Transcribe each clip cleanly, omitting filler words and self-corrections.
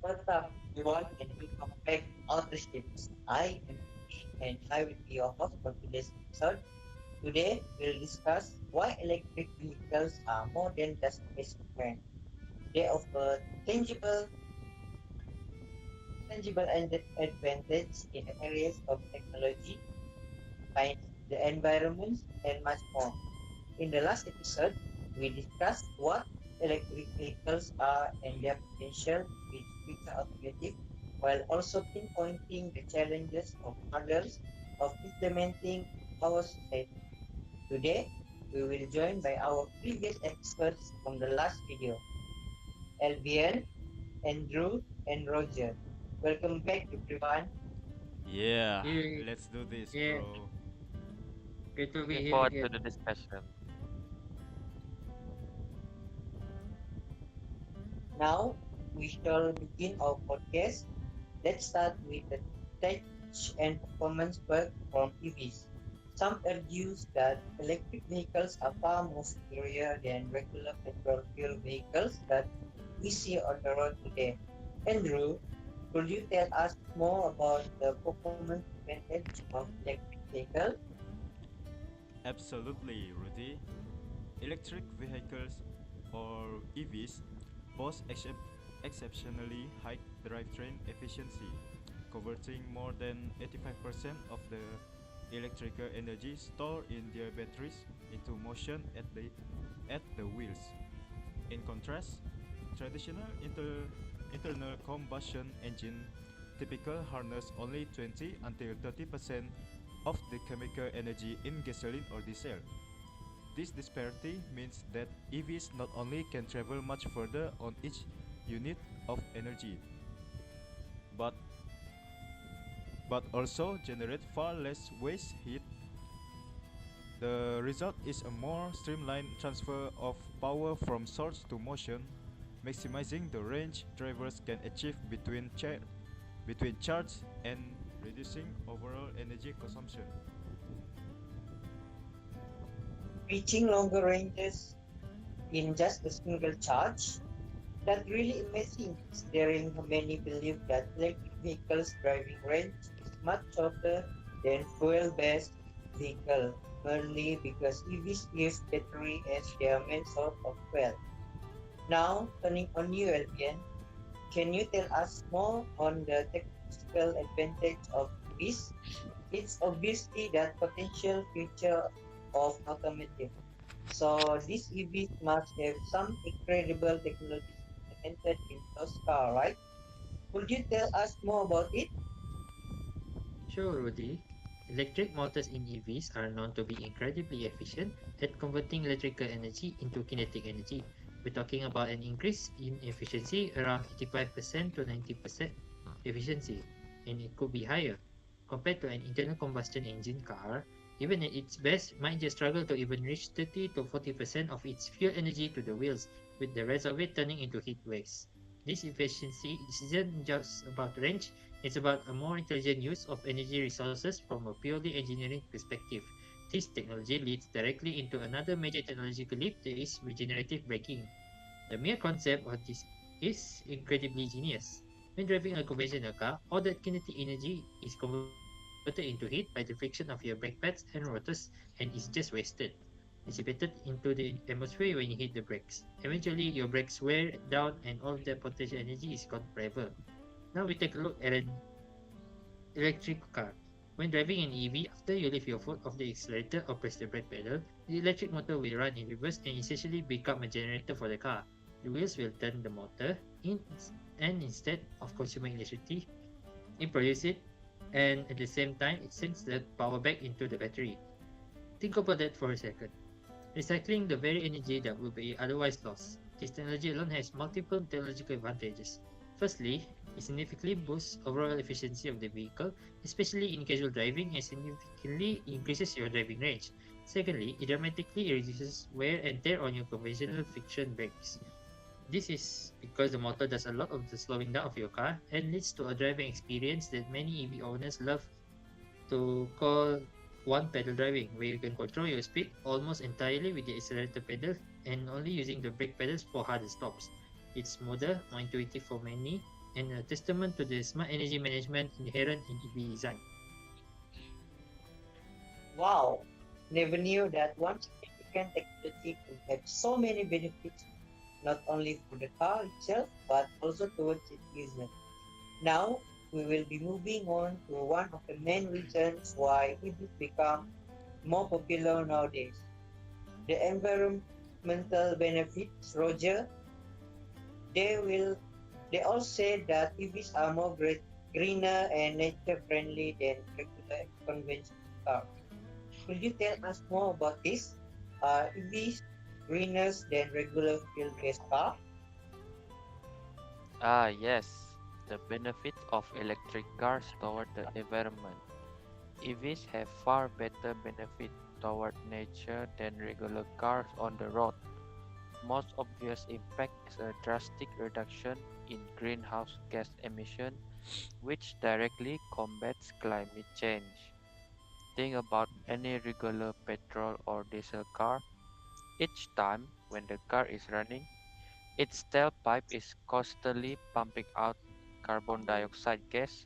What's up, everyone, and welcome back to Outer Ships. I am Ricky, and I will be your host for today's episode. Today, we'll discuss why electric vehicles are more than just a basic trend. They offer tangible advantage in areas of technology, science, the environment, and much more. In the last episode, we discussed what electric vehicles are and their potential to be the future automotive, while also pinpointing the challenges of hurdles of implementing our society. Today, we will join by our previous experts from the last video, Albion, Andrew, and Roger. Welcome back, everyone. Yeah, Yeah, let's do this, yeah, bro. good to be Looking here forward to again. the discussion. Now, we shall begin our podcast. Let's start with the tech and performance work from EVs. Some argue that electric vehicles are far more superior than regular petrol fuel vehicles that we see on the road today. Andrew, could you tell us more about the performance advantage of electric vehicles? Absolutely, Rudy. Electric vehicles, or EVs, boast exceptionally high drivetrain efficiency, converting more than 85% of the electrical energy stored in their batteries into motion at the wheels. In contrast, traditional internal combustion engine typical harness only 20 until 30% of the chemical energy in gasoline or diesel. This disparity means that EVs not only can travel much further on each unit of energy, but also generate far less waste heat. The result is a more streamlined transfer of power from source to motion, maximizing the range drivers can achieve between charge and reducing overall energy consumption. Reaching longer ranges in just a single charge? That's really amazing considering how many believe that electric vehicles driving range is much shorter than fuel-based vehicle, merely because EVs use battery as their main source of fuel. Now, turning on you, Albion, can you tell us more on the technical advantage of EVs? It's obviously the potential future of automotive. So these EVs must have some incredible technologies implemented in those cars, right? Could you tell us more about it? Sure, Rudy. Electric motors in EVs are known to be incredibly efficient at converting electrical energy into kinetic energy. We're talking about an increase in efficiency around 85% to 90% efficiency, and it could be higher. Compared to an internal combustion engine car, even at its best, might just struggle to even reach 30 to 40% of its fuel energy to the wheels, with the rest of it turning into heat waste. This efficiency isn't just about range, it's about a more intelligent use of energy resources from a purely engineering perspective. This technology leads directly into another major technological leap that is regenerative braking. The mere concept of this is incredibly genius. When driving a conventional car, all that kinetic energy is converted into heat by the friction of your brake pads and rotors and is just wasted, dissipated into the atmosphere when you hit the brakes. Eventually, your brakes wear down and all that potential energy is gone forever. Now we take a look at an electric car. When driving an EV, after you lift your foot off the accelerator or press the brake pedal, the electric motor will run in reverse and essentially become a generator for the car. The wheels will turn the motor in, and instead of consuming electricity, it produces it, and at the same time, it sends the power back into the battery. Think about that for a second. Recycling the very energy that would be otherwise lost. This technology alone has multiple technological advantages. Firstly, it significantly boosts overall efficiency of the vehicle, especially in casual driving, and significantly increases your driving range. Secondly, it dramatically reduces wear and tear on your conventional friction brakes. This is because the motor does a lot of the slowing down of your car and leads to a driving experience that many EV owners love to call one pedal driving, where you can control your speed almost entirely with the accelerator pedal and only using the brake pedals for harder stops. It's smoother, more intuitive for many, and a testament to the smart energy management inherent in EV design. Wow, never knew that one significant technology could have so many benefits, not only for the car itself, but also towards its user. Now, we will be moving on to one of the main reasons why EVs become more popular nowadays. The environmental benefits, Roger, they will they all say that EVs are more greener and nature friendly than regular conventional cars. Could you tell us more about this? Are EVs greener than regular fuel-based car? Ah, yes, the benefits of electric cars toward the environment. EVs have far better benefit toward nature than regular cars on the road. Most obvious impact is a drastic reduction in greenhouse gas emission, which directly combats climate change. Think about any regular petrol or diesel car. Each time when the car is running, its tailpipe is constantly pumping out carbon dioxide gas,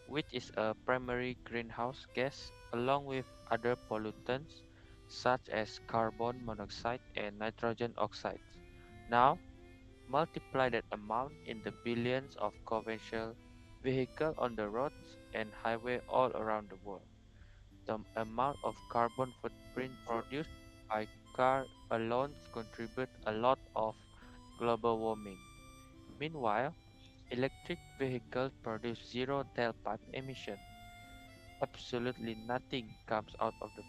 which is a primary greenhouse gas, along with other pollutants such as carbon monoxide and nitrogen oxides. Now, multiply that amount in the billions of conventional vehicles on the roads and highway all around the world. The amount of carbon footprint produced by car alone contribute a lot of global warming. Meanwhile, electric vehicles produce zero tailpipe emission. Absolutely nothing comes out of the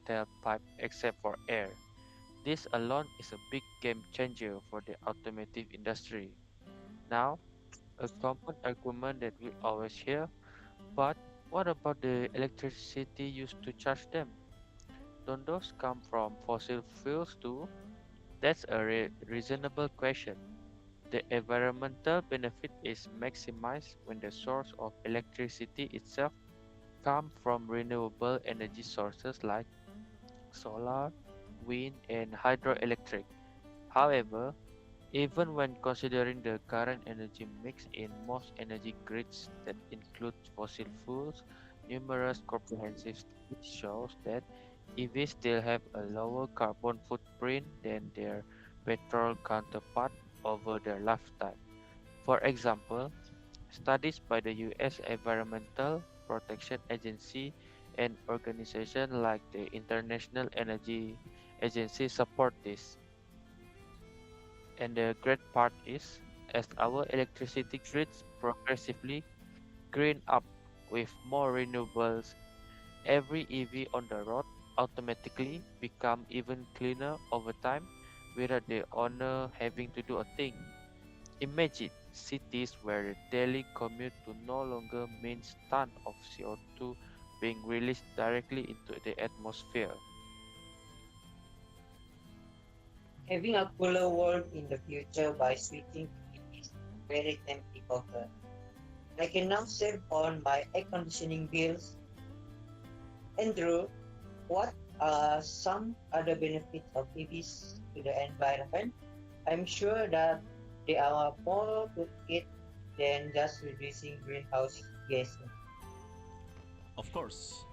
tailpipe except for air. This alone is a big game changer for the automotive industry. Now, a common argument that we always hear, but what about the electricity used to charge them? Don't those come from fossil fuels too? That's a reasonable question. The environmental benefit is maximized when the source of electricity itself comes from renewable energy sources like solar, wind, and hydroelectric. However, even when considering the current energy mix in most energy grids that include fossil fuels, numerous comprehensive studies shows that EVs still have a lower carbon footprint than their petrol counterpart over their lifetime. For example, studies by the US Environmental Protection Agency and organizations like the International Energy Agency support this. And the great part is, as our electricity grids progressively green up with more renewables, every EV on the road automatically become even cleaner over time without the owner having to do a thing. Imagine cities where the daily commute to no longer means tons of CO2 being released directly into the atmosphere. Having a cooler world in the future by switching to EVs is very tempting offer. I can now save on my air conditioning bills. Andrew, what are some other benefits of EVs to the environment? I'm sure that there are more to it than just reducing greenhouse gases. Of course,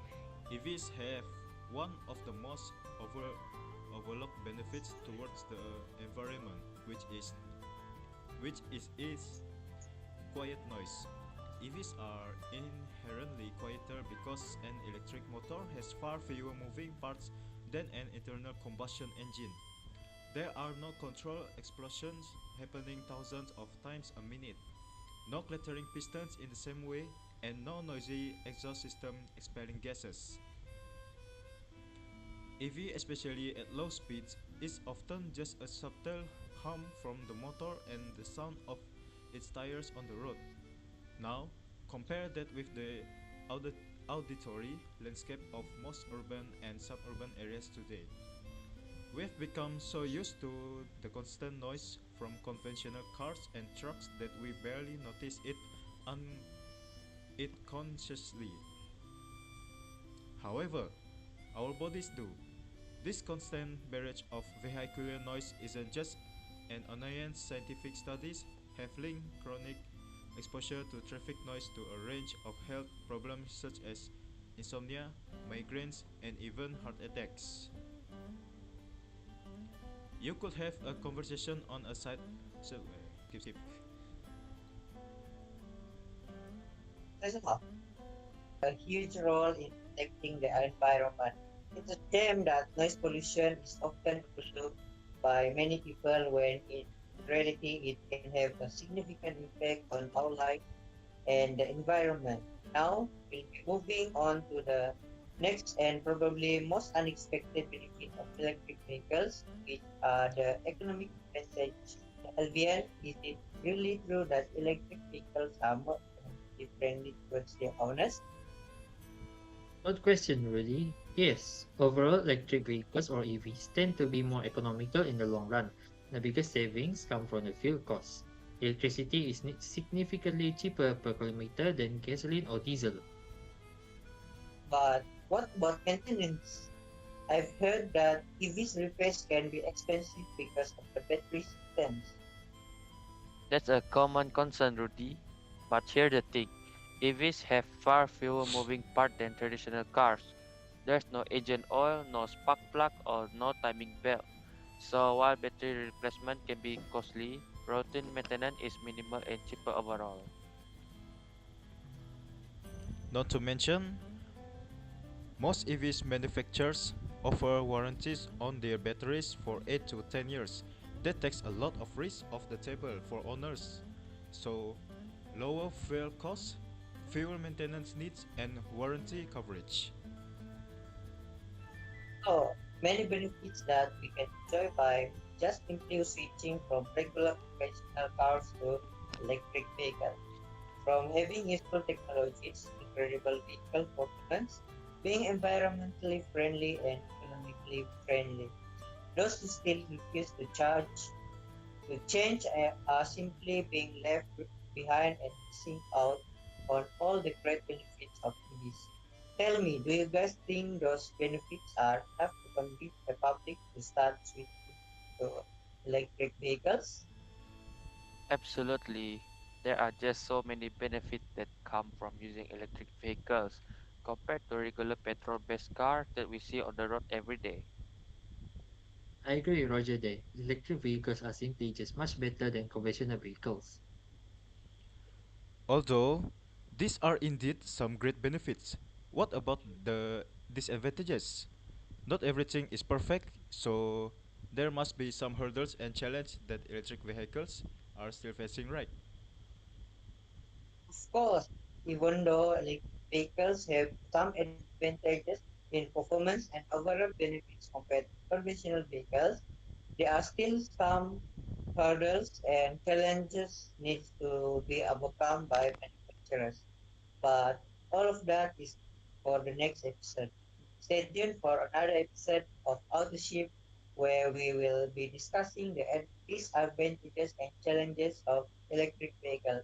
EVs have one of the most overlooked benefits towards the environment, which is quiet noise. EVs are inherently quieter because an electric motor has far fewer moving parts than an internal combustion engine. There are no control explosions happening thousands of times a minute, no clattering pistons in the same way, and no noisy exhaust system expelling gases. EV, especially at low speeds, is often just a subtle hum from the motor and the sound of its tires on the road. Now, compare that with the auditory landscape of most urban and suburban areas today. We've become so used to the constant noise from conventional cars and trucks that we barely notice it consciously. However, our bodies do. This constant barrage of vehicular noise isn't just an annoyance. Scientific studies have linked chronic exposure to traffic noise to a range of health problems such as insomnia, migraines, and even heart attacks. You could have a conversation on a side. So, skip. Tesla a huge role in protecting the environment. It's a shame that noise pollution is often overlooked by many people when in reality it can have a significant impact on our life and the environment. Now we'll be moving on to the next and probably most unexpected benefit of electric vehicles, which are the economic advantage. Albion, is it really true that electric vehicles are more economically friendly towards their owners? Good question, Rudy. Yes, overall, electric vehicles or EVs tend to be more economical in the long run. The biggest savings come from the fuel costs. Electricity is significantly cheaper per kilometer than gasoline or diesel. But what about maintenance? I've heard that EVs repairs can be expensive because of the battery systems. That's a common concern, Rudy. But here's the thing, EVs have far fewer moving parts than traditional cars. There's no engine oil, no spark plug, or no timing belt. So while battery replacement can be costly, routine maintenance is minimal and cheaper overall. Not to mention, most EVs manufacturers offer warranties on their batteries for 8 to 10 years. That takes a lot of risk off the table for owners. So, lower fuel costs, fewer maintenance needs, and warranty coverage. So many benefits that we can enjoy by just simply switching from regular conventional cars to electric vehicles. From having useful technologies, incredible vehicle performance, being environmentally friendly and economically friendly. Those who still refuse to change are simply being left behind and missing out on all the great benefits of EVs. Tell me, do you guys think those benefits are enough to convince the public to start switching to electric vehicles? Absolutely. There are just so many benefits that come from using electric vehicles compared to regular petrol based cars that we see on the road every day. I agree with Roger there. Electric vehicles are simply just much better than conventional vehicles. Although these are indeed some great benefits, what about the disadvantages? Not everything is perfect, so there must be some hurdles and challenges that electric vehicles are still facing, right? Of course, even though electric vehicles have some advantages in performance and overall benefits compared to conventional vehicles, there are still some hurdles and challenges needs to be overcome by manufacturers. But all of that is for the next episode. Stay tuned for another episode of Autoship where we will be discussing the disadvantages and challenges of electric vehicles.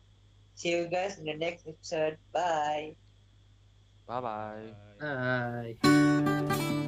See you guys in the next episode. Bye. Bye bye. Bye. Bye.